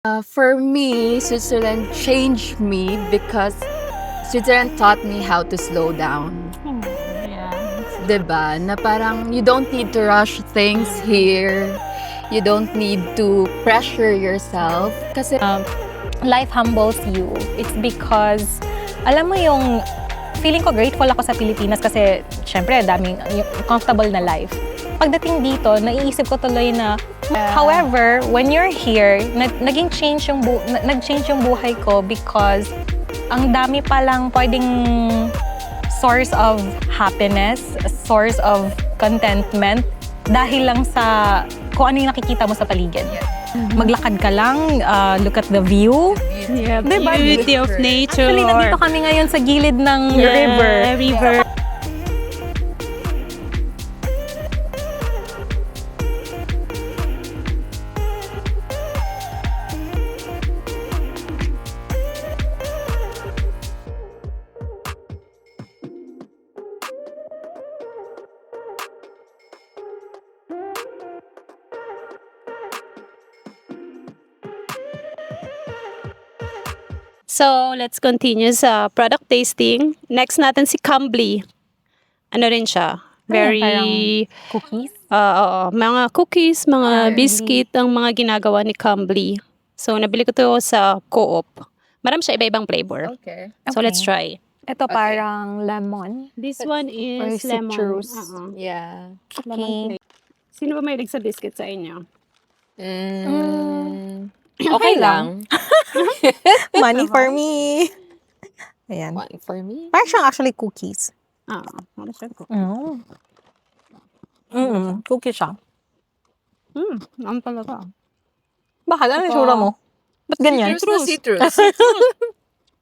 For me, Switzerland changed me because Switzerland taught me how to slow down. Yeah. 'Diba? Na parang you don't need to rush things here. You don't need to pressure yourself. Kasi Life humbles you. It's because, alam mo yung, feeling ko grateful ako sa Pilipinas kasi, syempre, daming yung comfortable na life. Pagdating dito, naiisip ko tuloy na, however, when you're here, nag-change yung buhay ko because ang dami palang pwedeng source of happiness, source of contentment dahil lang sa kung ano yung nakikita mo sa paligid. Maglakad ka lang, look at the view. Yeah, Diba? beauty of nature. Actually, nandito kami ngayon sa gilid ng Yeah, river. So, let's continue sa product tasting. Next natin si Cambly. Ano rin siya? Very, Cookies. oo, mga cookies, mga Candy. biscuit ang mga ginagawa ni Cambly. So, nabili ko to sa Co-op. Marami siya iba-ibang flavor. okay. So, let's try. Ito parang lemon. This one Or is lemon. citrus. Yeah. Lemon flavor. Sino ba mahilig sa biscuit sa inyo? Okay lang. Money for me. Ayan. One for me. Parang siyang actually cookies. Ano siya ko? Cookies siya. Ano talaga? Bakit? Ano yung sura mo? Ba't ganyan? Citrus.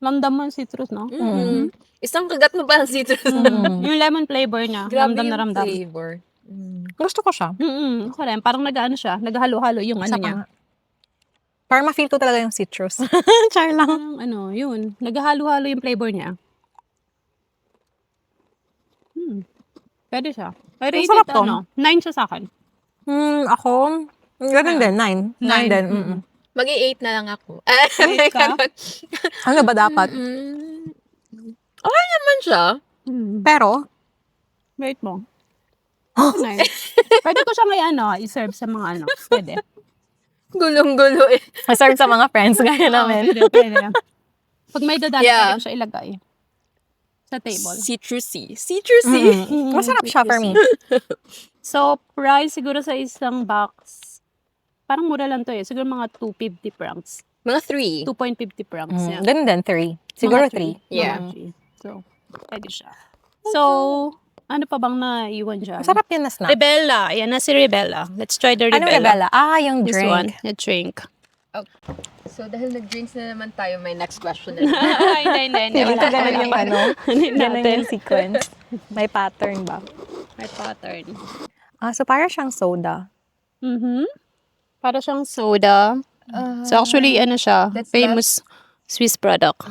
Lamdam mo yung citrus, no? Isang kagat mo pa ng citrus. Yung lemon flavor niya. Grabe Ramdam na yung ramdam. flavor. Gusto ko siya. Ako rin. Parang nag-ano siya. Naghalo-halo yung ano Isa niya. pa nga. Parang ma-feel ko talaga yung citrus. Char lang. Parang ano, yun. Naghalo-halo yung flavor niya. Pwede siya. I rated, sarap to. 9 siya sa akin. Ako, ganun din. 9. 9 din. Mag-i-8 na lang ako. Eight ka? Ano ba dapat? Okay naman siya. Pero, Wait mo. Nice. Pwede ko siya i-serve sa mga ano. Pwede. Gulong-gulo eh. serve sa mga friends gaya namin. Pwede. Pag may dadaan, Yeah. pwede ko siya ilagay. Sa table. Citrusy. Masarap siya for me. So, price siguro sa isang box, parang mura lang to eh. Siguro mga 250 francs. Mga 3. 2.50 francs. Yeah. Ganun din, 3. Siguro Mga 3. Yeah. Mga three. So, pwede siya. So, ano pa bang naiwan dyan? Masarap yan na snack. Rebella. Ayan na si Rebella. Let's try the Rebella. Anong Rebella? Yung This drink. one. The drink. So, dahil nag-drinks na naman tayo, may next question na. Hindi. Feeling ko ganun yung ganun natin. yung sequence. May pattern ba? May pattern. So para siyang soda. Para siyang soda. So actually, ano siya, That's famous Swiss product.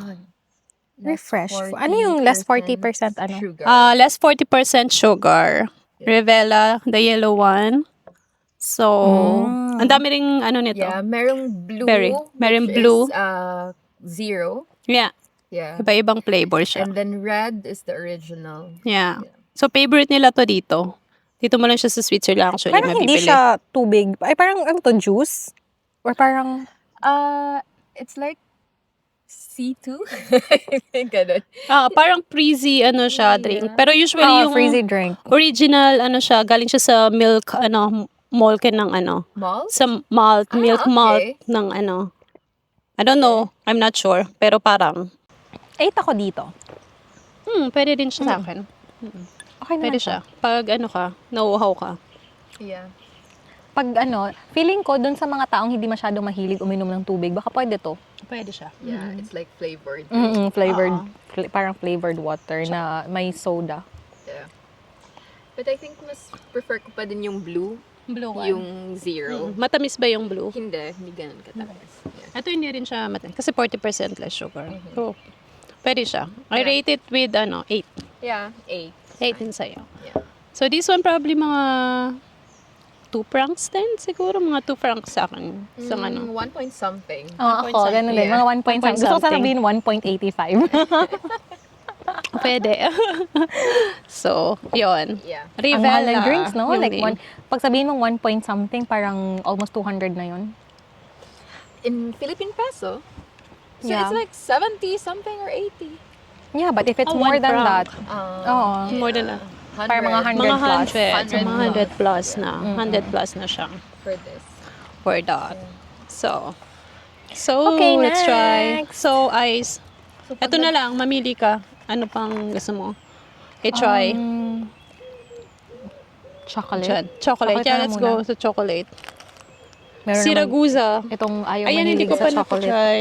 Refresh. Ano yung less 40% ano? Sugar. Less 40% sugar. Revela, the yellow one. So, ang dami ring ano nito. Yeah, merong blue. Berry. Merong blue. Is, 0. Yeah. Yeah. Iba-ibang flavor siya. And then red is the original. Yeah. So, favorite nila to dito. Dito mo lang siya sa Switzerland actually Parang hindi mabibili. siya tubig. Ay parang ano to, juice? Or parang It's like C2. Ganun. Parang frizzy ano siya drink. Pero usually yung frizzy drink. original ano siya, galing siya sa milk molken ng Malt? sa malt, milk okay. malt ng I don't know, I'm not sure, pero parang 8 ako dito. pwede din siya sa akin. Okay naman Pwede siya. Pag ka, nauuhaw ka. Yeah. Pag feeling ko dun sa mga taong hindi masyadong mahilig uminom ng tubig, baka pwede to. Pwede siya. Yeah, it's like flavored. Flavored, parang flavored water na may soda. Yeah. But I think mas prefer ko pa din yung blue. Blue one. Yung 0. Matamis ba yung blue? Hindi ganun katamis. Yeah. Ito hindi rin siya matamis. Kasi 40% less sugar. So, pwede siya. I rate it with 8. Yeah, 8. 8 din sa'yo. Yeah. So, this one probably mga 2 francs din. Siguro mga 2 francs sa akin. Sa ano. 1 point something. Ako, ganun din. Mga 1 point something. Gusto ko sabihin 1.85. Pwede. So, yun. Yeah. Ang mahal ng drinks, no? Yung Like, name. pag sabihin mong 1 point something, parang almost 200 na yun. In Philippine peso. So Yeah. it's like 70 something or 80. Yeah, but if it's Oh, more 1 than franc. that, oo. More than that. Parang mga 100 Mga plus. 100. So, mga 100 plus na. Mm-mm. 100 plus na siya. For this. For that. So, Okay, let's try. next. So, Ice. So, Ito na lang, mamili ka. Ano pang gusto mo? I-try. Chocolate. Diyan. Chocolate. Chocolate Yeah, na let's muna. go sa chocolate. Meron naman Siragusa. itong ayaw Ayan, hindi mahilig ko sa pa chocolate. na-try.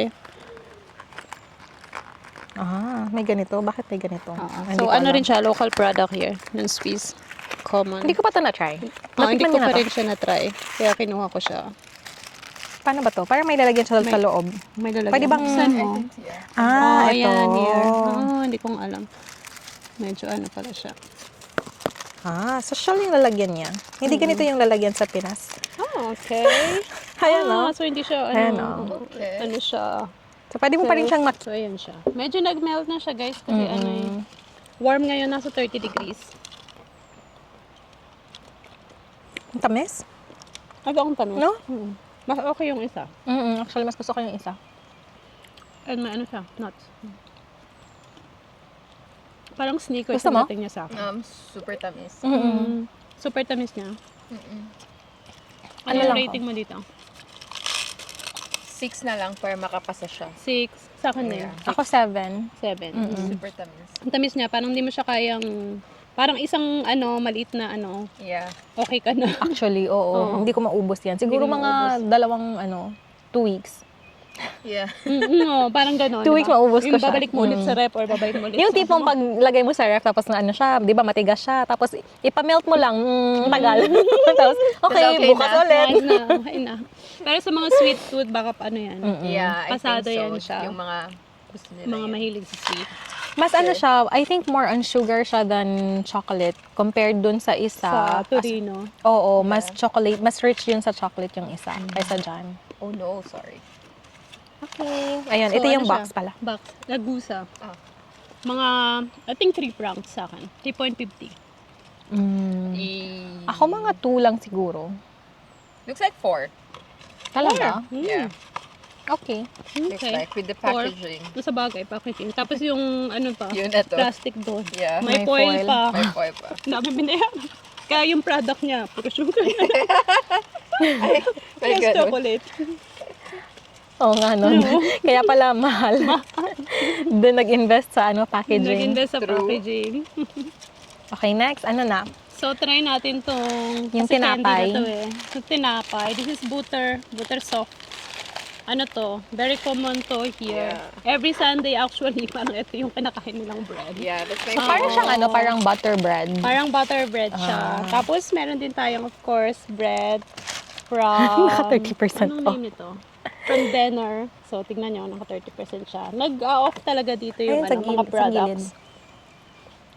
May ganito. Bakit may ganito? Hindi So, ko ano alam. rin siya, local product here. Ng Swiss. Common. Hindi ko pa ito na-try. Hindi Natikman ko niyo na pa to? rin siya na-try. Kaya kinuha ko siya. Paano ba to? Parang may lalagyan siya sa loob. May lalagyan. Pwede bang- Buksan mo? Ah, ito. Ayan, here. Hindi kong alam. Medyo ano pala siya. Social yung lalagyan niya. Hindi ganito yung lalagyan sa Pinas. Oh, okay. Ayan, no? So, hindi siya, Ayan, Okay. ano siya. So, pwede mo pa rin siyang So, ayan siya. Medyo nag-melt na siya, guys. Kasi warm ngayon, nasa 30 degrees. tamis. Aga akong tamis. No? Mas okay yung isa. Actually, mas gusto ko yung isa. And may ano siya, nuts. Parang sneakers Gusto mo? ang dating niya sa akin. Super tamis. Super tamis niya. Ano Ano yung lang rating mo dito? 6 na lang para makapasa siya. 6. Sa akin na yun. Yeah. Ako 7. 7. Super tamis. Ang tamis niya, parang hindi mo siya kayang, parang isang maliit na Yeah. okay ka na. Actually, oo. Hindi ko maubos yan. Siguro Hindi ko mga dalawang, 2 weeks. Yeah. Parang gano'n. 2 weeks maubos ko Yung siya. babalik mo ulit sa rep or babalik mo ulit Yung sa... tipong paglagay mo sa ref, tapos na siya, di ba, matigas siya. Tapos, ipamelt mo lang, tagal. Tapos, okay, okay bukas na. ulit. Nice na, okay na. Pero sa mga sweet tooth, baka ano yan. Yeah, I Pasado think so. yan siya. Yung mga gusto nila Mga yan. mahilig sa sweet. Mas ano siya, I think more on sugar siya than chocolate compared dun sa isa. Sa Torino. Oo, mas chocolate, mas rich yun sa chocolate yung isa kaysa dyan. Oh no, sorry. Okay. Ayun, So, ito yung ano box siya? pala. Box. Lagusa. Ah. Mga, I think 3 francs sa akin. 3.50. Ako mga 2 lang siguro. Looks like 4. Talaga? Yeah. Okay. Looks Okay. like with the 4. packaging. Nasa bagay, packaging. Tapos yung ano pa, Yun na to. plastic doon. Yeah. May May foil foil. pa. May foil pa. Dami binayaran. Kaya yung product niya, puro sugar. May Yes, ganun. chocolate. Oo nga, no? Kaya pala mahal. Doon nag-invest sa packaging. Nag-invest sa True. packaging. Okay, next. Ano na? So, try natin tong... Yung kasi tinapay. candy na to eh. Yung tinapay. This is butter. Butter soft. Ano to? Very common to here. Yeah. Every Sunday actually, parang ito yung kinakain nilang bread. Yeah, that's my So, parang siyang parang butter bread. Parang butter bread siya. Tapos, meron din tayong, of course, bread from... Naka 30% Anong off. name ito? From Denner. So, tignan nyo, naka 30% siya. Nag-off talaga dito yung Ayun, sa mga gilid- sa products.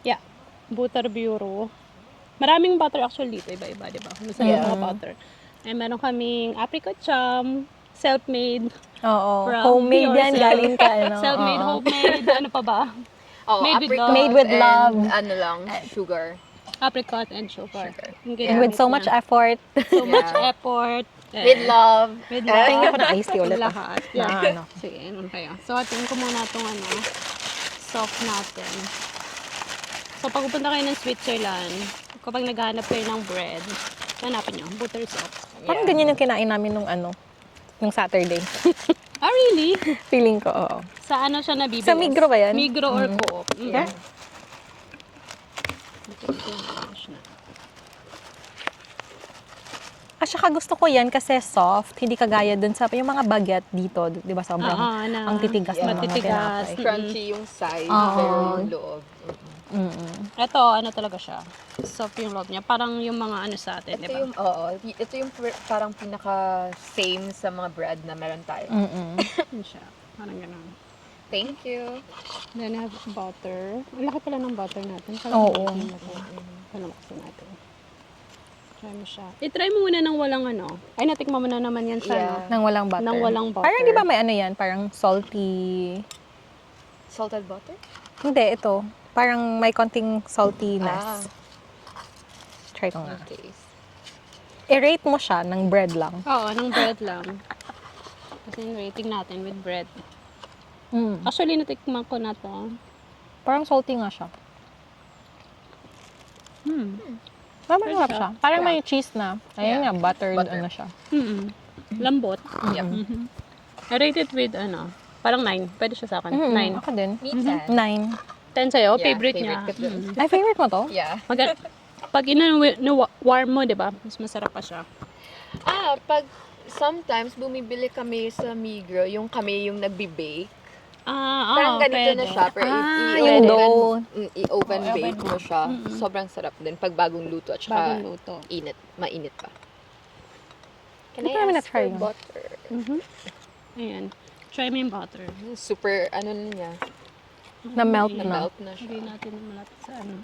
Yeah. Butter Bureau. Maraming butter actually dito. Iba-iba, di ba? Masarap mga butter. And meron kaming apricot jam, self-made. Oo. From Homemade yan. yourself. Galing ka, Self-made, Oo. homemade. Ano pa ba? Oh, Made with apricot love. Made with and love. ano lang, sugar. Apricot and sugar. Yung And with ginamit so much niya. effort. So much Yeah. effort. With love. With Tingnan love. ko ng iced tea ulit. Lahat. Na ano. Sige, ano kayo. So, atin ko muna itong soft natin. So, pag pupunta kayo ng Switzerland, kapag naghahanap kayo ng bread, hanapin nyo, butter soft. Parang ganyan yung kinain namin nung nung Saturday. Ah, really? Feeling ko, oo. Sa ano siya nabibili? Sa Migros ba yan? Migros or Coop. Yeah. Saka gusto ko yan kasi soft, hindi kagaya dun sa yung mga baguette dito, di ba sobrang ang titigas ng mga matitigas. tinapay. Crunchy yung side, Oo. pero yung loob. Ito, ano talaga siya? Soft yung loob niya. Parang yung mga ano sa atin, di Ito ba? yung, ito yung parang pinaka-same sa mga bread na meron tayo. Yun siya. Parang gano'n. Thank you. Then I have butter. Ang laki pala ng butter natin. Oo. Palamakasin natin. Try mo siya. I-try mo muna ng walang ano. Ay, natikman mo na naman yan siya, Yeah. no? Nang walang butter. Nang walang butter. Parang di ba may ano yan? Parang salty. Salted butter? Hindi, ito. Parang may konting saltiness. Try ko nga. Okay. I-rate mo siya ng bread lang. Oo, ng bread lang. Kasi yung rating natin with bread. Mm. Actually, natikman ko na to. Parang salty nga siya. Parang masarap siya. Parang may cheese na. Ayun nga, buttered Butter. ano siya. Lambot. Yeah. I rate it with ano, parang 9. Pwede siya sa akin. 9. Ako din. Me 10. 9. 10 sa'yo, Yeah, favorite niya. ko to. Ay, favorite mo to? Yeah. Pag warm mo, di ba? Mas masarap pa siya. Pag sometimes bumibili kami sa Migros, yung kami yung nagbi-bake. Oo, Parang ganito na pwede. siya. Pero yung dough. i-oven bake mo siya. Sobrang sarap din pag bagong luto at saka Bagong luto. mainit pa. Can Hindi I pa namin ask na-try for yun. butter? Ayan. Try mo yung butter. Super, ano na niya, Na-melt na. melt na Hindi siya. natin malapit sa ano.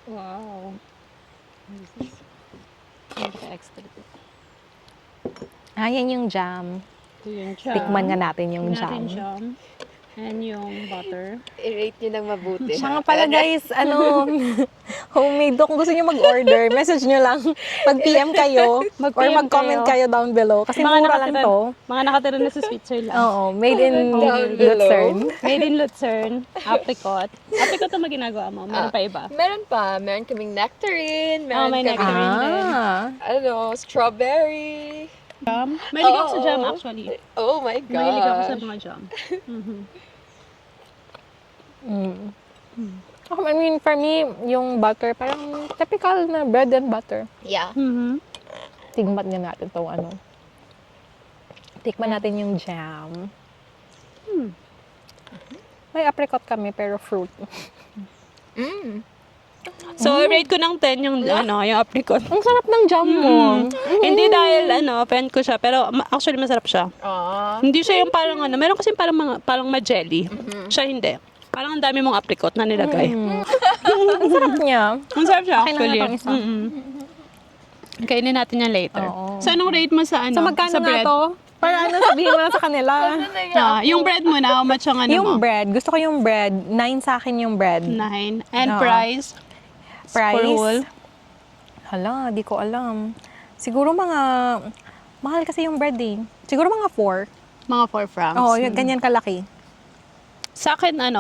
Wow. This is extra. Yan yung jam. Ito yung jam. Tikman nga natin yung Tingnan natin jam. jam. And yung butter. I-rate niyo ng mabuti. Siya nga pala guys, homemade to. Kung gusto niyo mag-order, message niyo lang. Mag-PM kayo or Mag-PM mag-comment kayo down below. Kasi Mga mura lang nakatira- to. Mga nakatira na sa Switzerland. Oo, made in Down below. Luzern. Made in Luzern. Apricot. Apricot ang ginagawa mo. Meron pa iba. Meron pa. Meron kaming nectarine. Meron may kaming, nectarine. din. strawberry. Jam. Mahilig ako sa Oo. jam actually. Oh my Mahilig ako sa gosh. mga jam. I mean, for me, yung butter, parang typical na bread and butter. Yeah. Tigman nga natin itong ano. Tikman natin yung jam. May apricot kami, pero fruit. So, rate ko ng 10 yung, yung apricot. Ang sarap ng jam mo. Hindi dahil, fan ko siya, pero actually masarap siya. Hindi siya yung parang meron kasi parang ma-jelly. Siya hindi. Parang ang dami mong apricot na nilagay. Ang sarap niya. Ang sarap siya Akin na actually. nga tong isa. Kainin natin yan later. Oo. So, anong rate mo sa So, magkano sa nga bread? to? Para sabihin mo na sa kanila. Yung bread mo na, how much ang ano Yung mo? bread, gusto ko yung bread. 9 sa akin yung bread. 9. And Oo. price? For whole? Hala, di ko alam. Siguro mahal kasi yung bread eh. Siguro mga 4. Mga 4 francs. Oo, yung ganyan kalaki. Sa akin, 9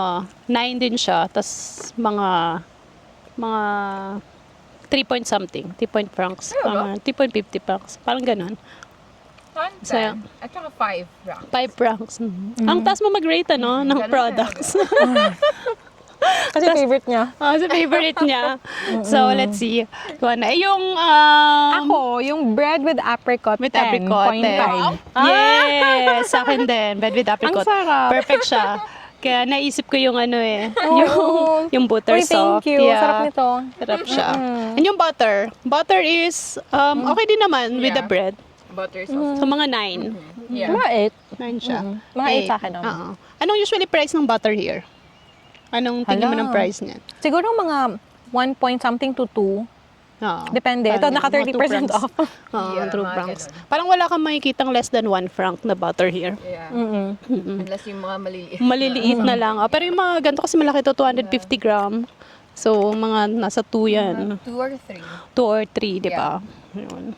din siya. Tapos, mga 3 point something. 3 point francs. 3.50 francs. Parang ganun. Saya. At saka 5 francs. 5 francs. Ang taas mo mag-rate, ng products. Kasi favorite niya. Sa favorite niya. So, let's see. Yung, Ako, yung bread with apricot, with apricot. 10.5. Yes, sa akin din. Bread with apricot. Ang sarap. Perfect siya. Kaya naisip ko yung Oo. yung butter Uy, thank soft. you. Yeah. Sarap nito. Sarap siya. And yung butter. Butter is, okay din naman with the Yeah. bread. Butter sauce. So, mga 9. Yeah. Mga 9 siya. Mga 8 sa akin. Oo. Anong usually price ng butter here? Anong tingin mo ng Hala. price niyan? Siguro mga 1 point something to 2. Oo. Depende. Ito, Parang naka mga 30% 2 off. francs. Oo, Yeah, 2 mga francs. ganun. Parang wala kang makikitang less than 1 franc na butter here. Yeah. Mm-mm. Unless yung mga maliliit. Maliliit na lang. Pero yung mga ganito kasi malaki to, 250 gram. So, mga nasa 2 yan. 2 or 3. 2 or 3, di ba? Yun.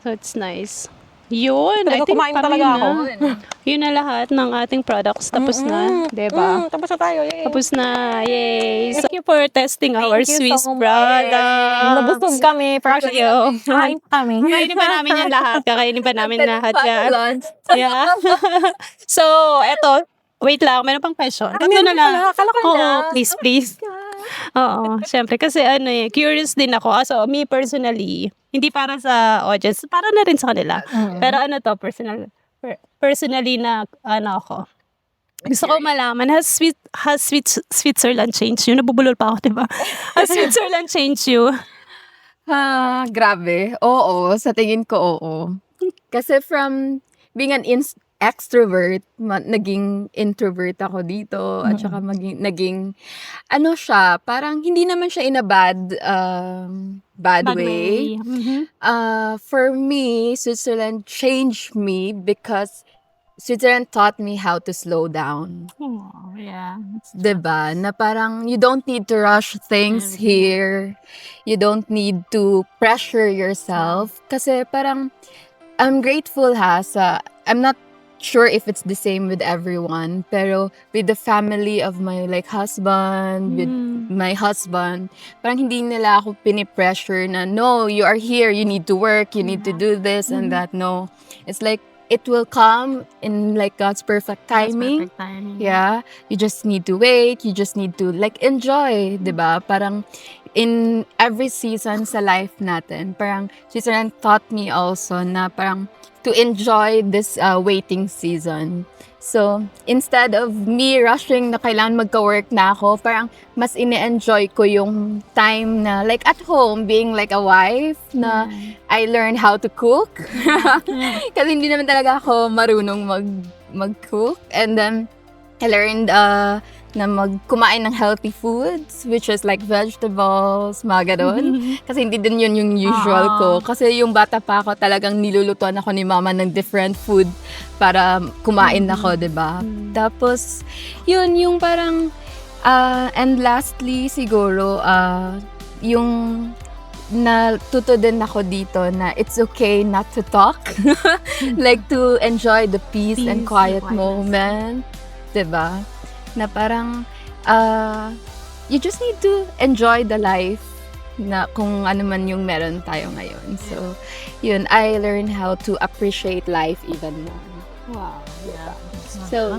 So, it's nice. Yun. Talaga, kumain talaga ako. Yun na lahat ng ating products. Tapos na. Di ba? Tapos na tayo. Yay. Tapos na. Yay! Thank you for testing our you Swiss so much. products. Nabusog kami. Pero actually, kain pa kami. Kakainin pa namin yan lahat. Kakainin pa namin lahat yan. lunch. Yeah. So, eto. Wait lang. Meron pang question. Tatlo na lang. Akala ko Oo, na. please. Oo, syempre. Kasi curious din ako. So, me personally, hindi para sa audience, para na rin sa kanila. Pero personally na, ako. Gusto ko malaman, has Switzerland changed you? Nabubulol pa ako, diba? Has Switzerland changed you? Grabe. Oo, sa tingin ko oo. Kasi from being an extrovert, naging introvert ako dito at saka naging ano siya, parang hindi naman siya in a bad way. For me, Switzerland changed me because Switzerland taught me how to slow down. Oh, yeah. 'Di ba? Na parang you don't need to rush things here. You don't need to pressure yourself. Kasi parang I'm grateful I'm not sure if it's the same with everyone, pero with the family of my husband, with my husband, parang hindi nila ako pinipressure na, no, you are here, you need to work, you need to do this and that. No. It's like, it will come in God's perfect timing. Yeah. You just need to wait. You just need to enjoy, 'di ba? Parang in every season sa life natin, parang Switzerland taught me also na parang to enjoy this waiting season. So, instead of me rushing na kailangan magka-work na ako, parang mas ine-enjoy ko yung time na at home, being a wife, na I learned how to cook. Kasi hindi naman talaga ako marunong mag-cook. And then, I learned na kumain ng healthy foods, which is vegetables, mga ganun. Kasi hindi din yun yung usual ko. Kasi yung bata pa ako, talagang nilulutuan ako ni mama ng different food para kumain ako, diba? Tapos, yun, yung parang, and lastly, siguro, yung natuto din ako dito na it's okay not to talk. To enjoy the peace and quiet moment. Diba? Na parang you just need to enjoy the life na kung ano man yung meron tayo ngayon. So, yun, I learned how to appreciate life even more. Wow. Yeah. So,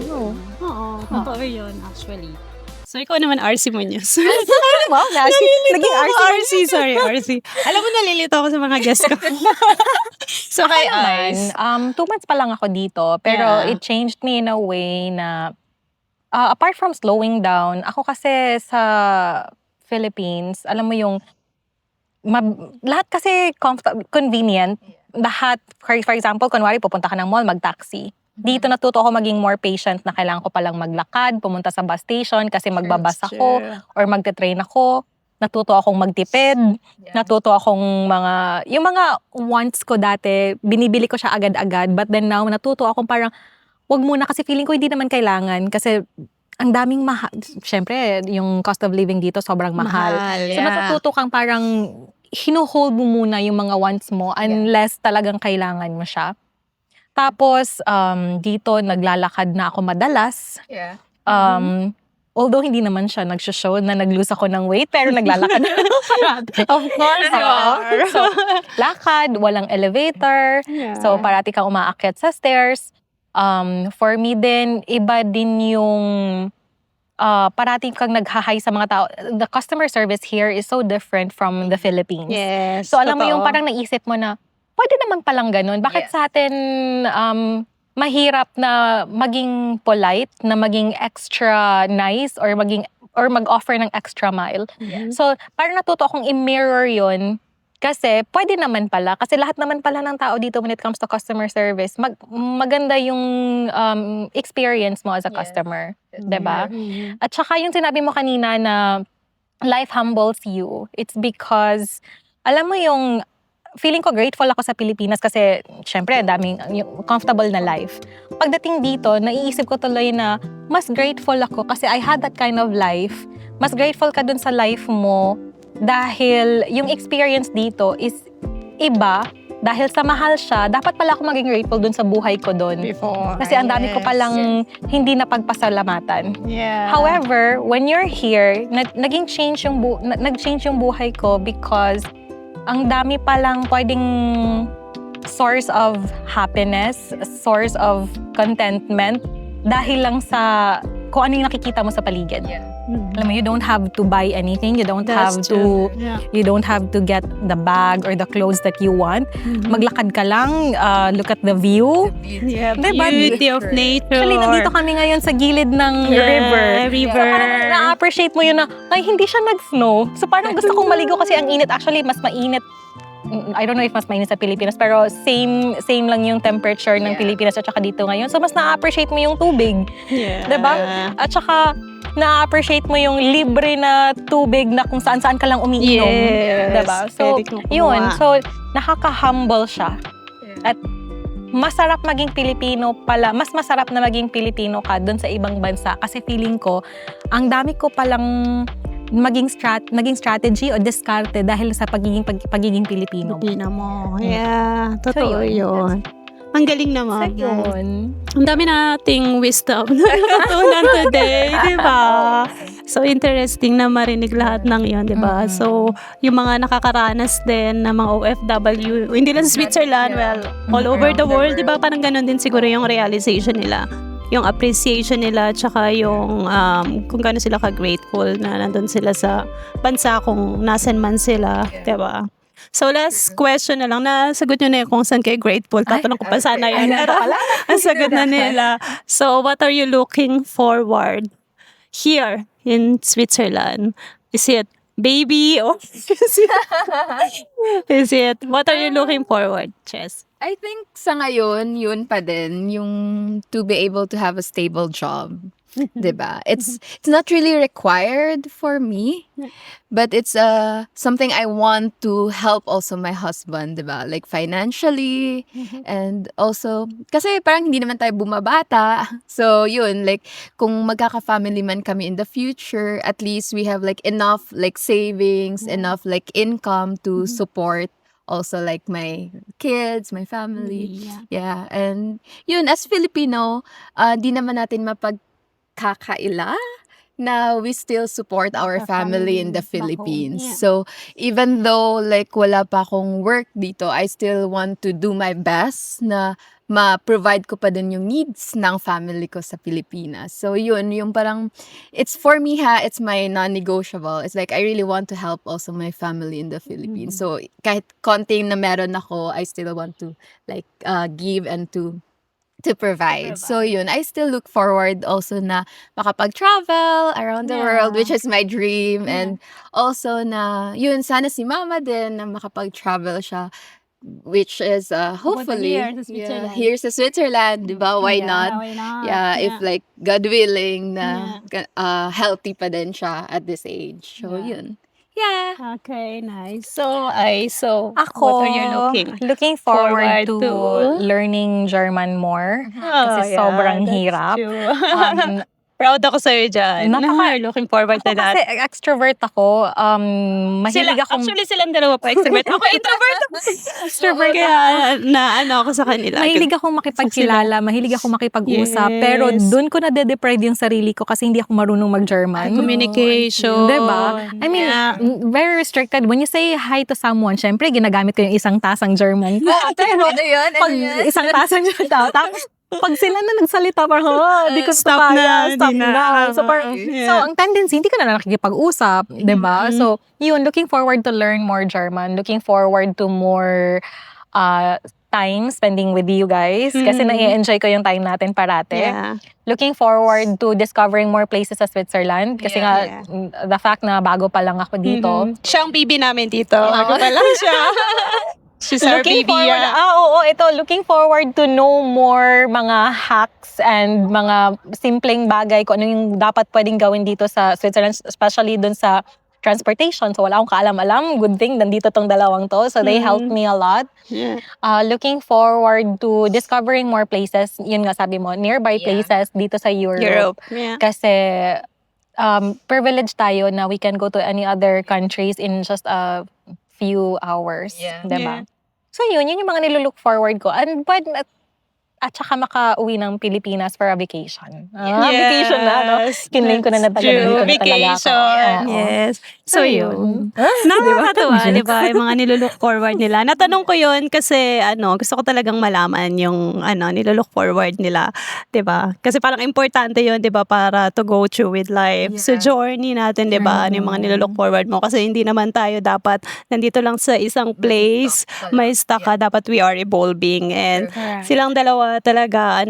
Oo, totoo yun actually. So, ikaw naman, RC Muñoz. Wow, naging RC. Sorry, RC. Alam mo, nalilito ako sa mga guests ko. So, kay Ice. 2 months pa lang ako dito, pero Yeah. it changed me in a way na apart from slowing down, ako kasi sa Philippines, alam mo yung lahat kasi convenient. Lahat, for example, kunwari pupunta ka ng mall, mag-taxi. Dito natuto ako maging more patient na kailangan ko palang maglakad, pumunta sa bus station kasi magbabas ako or magte-train ako. Natuto akong magtipid. Natuto akong yung mga wants ko dati, binibili ko siya agad-agad. But then now, natuto akong parang, wag muna kasi feeling ko hindi naman kailangan kasi ang daming mahal. Siyempre, yung cost of living dito sobrang mahal. So natututo kang parang hino-hold mo muna yung mga wants mo unless talagang kailangan mo siya. Tapos, dito naglalakad na ako madalas. yeah. Although hindi naman siya nag-show na nag-lose ako ng weight, pero naglalakad. Of course, So, lakad, walang elevator. Yeah. So, parati kang umaakyat sa stairs. For me din, iba din yung parati kang nag-hi sa mga tao. The customer service here is so different from the Philippines. Yes. So, alam mo totoo. yung parang naisip mo na, pwede naman palang ganun. Bakit sa atin mahirap na maging polite, na maging extra nice, or mag-offer ng extra mile? So, parang natuto akong i-mirror yun. Kasi pwede naman pala. Kasi lahat naman pala ng tao dito when it comes to customer service, maganda yung experience mo as a customer. Diba? At saka yung sinabi mo kanina na life humbles you. It's because, alam mo yung, feeling ko grateful ako sa Pilipinas kasi syempre daming yung comfortable na life. Pagdating dito, naiisip ko tuloy na mas grateful ako kasi I had that kind of life. Mas grateful ka dun sa life mo dahil yung experience dito is iba. Dahil sa mahal siya, dapat pala ako maging grateful dun sa buhay ko dun. Before. Kasi ang dami ko palang hindi napagpasalamatan. Yeah. However, when you're here, nag-change yung buhay ko because ang dami palang pwedeng source of happiness, source of contentment dahil lang sa kung ano yung nakikita mo sa paligid. Alam mo, you don't have to buy anything. You don't have to get the bag or the clothes that you want. Maglakad ka lang, look at the view. Yeah, Diba? beauty of nature. Actually, nandito kami ngayon sa gilid ng river. So, parang na-appreciate mo yun na, ay, hindi siya nag-snow. So, parang gusto kong maligo kasi ang init. Actually, mas mainit I don't know if mas mainit sa Pilipinas, pero same lang yung temperature ng Yeah. Pilipinas at saka dito ngayon. So mas na-appreciate mo yung tubig. Yeah. Diba? At saka, na-appreciate mo yung libre na tubig na kung saan-saan ka lang umiinom. Yes. Diba? So, Pwede kang yun. kumuha. So, nakaka-humble siya. At masarap maging Pilipino pala. Mas masarap na maging Pilipino ka dun sa ibang bansa. Kasi feeling ko, ang dami ko palang naging strategy o diskarte dahil sa pagiging Pilipino. Pilipino mo. Yeah, totoo So, yun. Ang galing naman. So, yun. Ang dami nating wisdom na natutunan today, di ba? So, interesting na marinig lahat ng yun, di ba? So, yung mga nakakaranas din na mga OFW, hindi lang sa Switzerland, well, all over the world, di ba? Parang ganun din siguro yung realization nila. Yung appreciation nila, tsaka yung kung gaano sila ka-grateful na nandun sila sa bansa kung nasan man sila, di ba? So, last question na lang. Nasagot nyo na kung saan kayo grateful. Tatanong ko pa sana yan. Pero ang sagot na nila. So, what are you looking forward here in Switzerland? Is it baby or is it what are you looking forward, Chess? I think sa ngayon, yun pa din, yung to be able to have a stable job. Diba? It's not really required for me, but it's something I want to help also my husband, diba? Like financially, and also, kasi parang hindi naman tayo bumabata. So, yun, like, kung magkaka-family man kami in the future, at least we have like enough like savings, enough like income to support also like my kids, my family. Yeah. And yun, as Filipino, di naman natin mapagkakaila na we still support our family in the Philippines. Yeah. So, even though like wala pa akong work dito, I still want to do my best na ma-provide ko pa din yung needs ng family ko sa Pilipinas. So, yun, yung parang, it's for me it's my non-negotiable. It's like, I really want to help also my family in the Philippines. So, kahit konting na meron ako, I still want to like give and to provide. So, yun, I still look forward also na makapag-travel around the world, which is my dream. And also na, yun, sana si mama din na makapag-travel siya, which is hopefully here sa Switzerland. here sa Switzerland, di ba? Why not? Why not? Yeah, if like God willing na healthy pa din siya at this age. So, yun. Yeah. Okay, nice. So, Ako, what are you looking forward to learning German more. Kasi sobrang hirap. Proud ako sa'yo dyan. Looking forward to that. Kasi extrovert ako. Mahilig akong... Actually, silang dalawa pa extrovert. Ako introvert ako. Extrovert. Kaya ako sa kanila. Mahilig akong makipagkilala, mahilig akong makipag-usap, Yes. pero doon ko na-deprive yung sarili ko kasi hindi ako marunong mag-German. Communication. Diba? I mean, very restricted. When you say hi to someone, syempre, ginagamit ko yung isang tasang German. Pero ano yun? Pag isang tasang German, tapos pag sila na nagsalita, parang, di ko Stop na, stop di na. na. So, so, ang tendency, hindi ka na nakikipag-usap, diba? So, yun, looking forward to learn more German, looking forward to more time spending with you guys, kasi na-enjoy ko yung time natin parate. Yeah. Looking forward to discovering more places sa Switzerland, kasi nga, the fact na bago pa lang ako dito. Siya ang baby namin dito. Bago pa lang siya. She's our Looking baby. forward, looking forward to know more mga hacks and mga simpleng bagay kung ano yung dapat pwedeng gawin dito sa Switzerland, especially dun sa transportation. So wala akong kaalam-alam. Good thing, nandito tong dalawang to. So they helped me a lot. Yeah. Looking forward to discovering more places. Yun nga sabi mo, nearby places dito sa Europe. Yeah. Kasi privileged tayo na we can go to any other countries in just a few hours. Yeah. Diba? So yun yung mga nilulook forward ko. And at saka makauwi ng Pilipinas for a vacation. Vacation na, no? Kinlaim ko na dito na talaga ako. Oo. Yes. So yun. Nakakatawa, di ba? Yung mga nilulook forward nila. Natanong ko yun kasi gusto ko talagang malaman yung nilulook forward nila. Di ba? Kasi parang importante yun, di ba? Para to go through with life. So journey natin, di ba? Yung mga nilulook forward mo. Kasi hindi naman tayo dapat nandito lang sa isang place. May stuck ka. Dapat we are evolving. And silang dalawa talaga,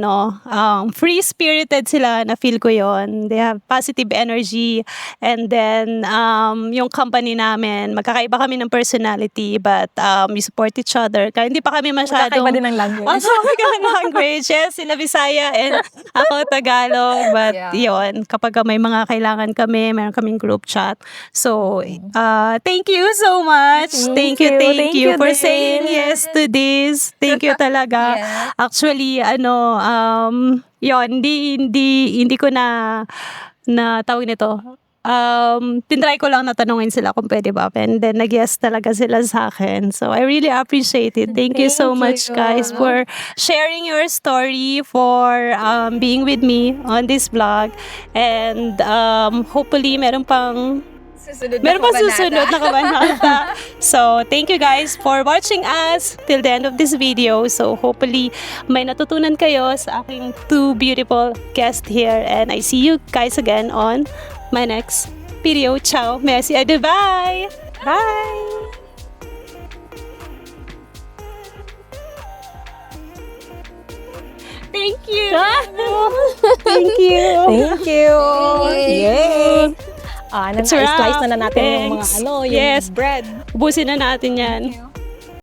free-spirited sila, na feel ko yon. They have positive energy. And then, yung company namin, magkakaiba kami ng personality, but we support each other. Kaya hindi pa kami masyadong... Magkakaiba din ng language. Magkakaiba ng language. Yes, sila Bisaya and ako Tagalog. But yun, kapag may mga kailangan kami, meron kaming group chat. So, thank you so much. Thank you for din. saying yes to this. Thank you talaga. Actually, yun, hindi ko na tawag nito. Tinry ko lang na tanungin sila kung pwede ba. And then, nag-yes talaga sila sa akin. So, I really appreciate it. Thank you so much, guys, for sharing your story, for being with me on this vlog. And hopefully, meron pang susunod na kabanata. So, thank you guys for watching us till the end of this video. So, hopefully, may natutunan kayo sa aking two beautiful guests here. And I see you guys again on my next video. Ciao. Merci. Adieu. Bye. Bye. Thank you. Thank you. Thank you. Yay! That's Slice na natin yung mga Thanks. yung Yes. bread. Ubusin na natin yan.